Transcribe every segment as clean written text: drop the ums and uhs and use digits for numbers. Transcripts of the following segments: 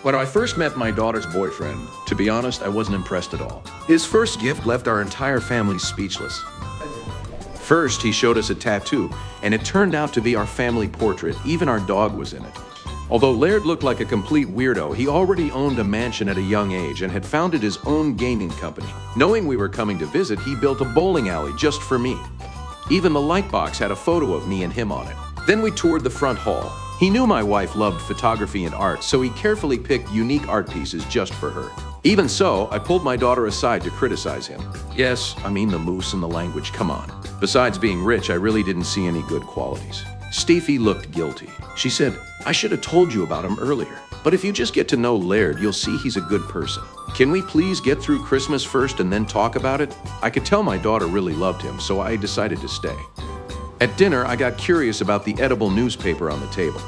When I first met my daughter's boyfriend, to be honest, I wasn't impressed at all. His first gift left our entire family speechless. First, he showed us a tattoo, and it turned out to be our family portrait. Even our dog was in it. Although Laird looked like a complete weirdo, he already owned a mansion at a young age and had founded his own gaming company. Knowing we were coming to visit, he built a bowling alley just for me. Even the light box had a photo of me and him on it. Then we toured the front hall. He knew my wife loved photography and art, so he carefully picked unique art pieces just for her. Even so, I pulled my daughter aside to criticize him. Yes, I mean the moose and the language, come on. Besides being rich, I really didn't see any good qualities. Steffi looked guilty. She said, "I should have told you about him earlier. But if you just get to know Laird, you'll see he's a good person. Can we please get through Christmas first and then talk about it?" I could tell my daughter really loved him, so I decided to stay. At dinner, I got curious about the edible newspaper on the table.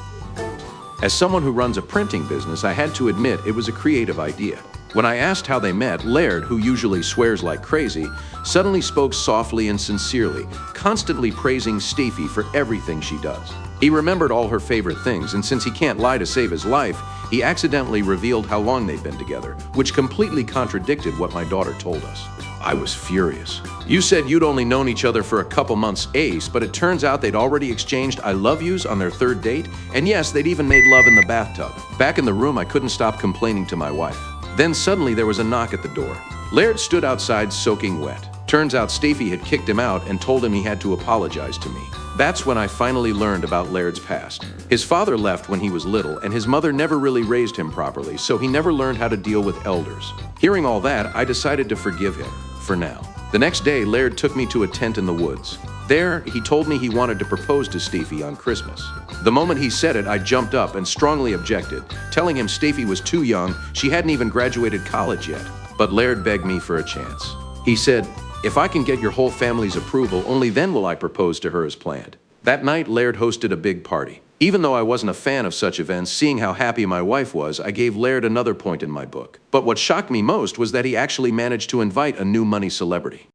As someone who runs a printing business, I had to admit it was a creative idea. When I asked how they met, Laird, who usually swears like crazy, suddenly spoke softly and sincerely, constantly praising Steffi for everything she does. He remembered all her favorite things, and since he can't lie to save his life, he accidentally revealed how long they'd been together, which completely contradicted what my daughter told us. I was furious. "You said you'd only known each other for a couple months, Ace, but it turns out they'd already exchanged I love yous on their third date, and yes, they'd even made love in the bathtub." Back in the room, I couldn't stop complaining to my wife. Then suddenly there was a knock at the door. Laird stood outside soaking wet. Turns out Steffi had kicked him out and told him he had to apologize to me. That's when I finally learned about Laird's past. His father left when he was little, and his mother never really raised him properly, so he never learned how to deal with elders. Hearing all that, I decided to forgive him, for now. The next day, Laird took me to a tent in the woods. There, he told me he wanted to propose to Steffi on Christmas. The moment he said it, I jumped up and strongly objected, telling him Steffi was too young, she hadn't even graduated college yet. But Laird begged me for a chance. He said, "If I can get your whole family's approval, only then will I propose to her as planned." That night, Laird hosted a big party. Even though I wasn't a fan of such events, seeing how happy my wife was, I gave Laird another point in my book. But what shocked me most was that he actually managed to invite a new money celebrity.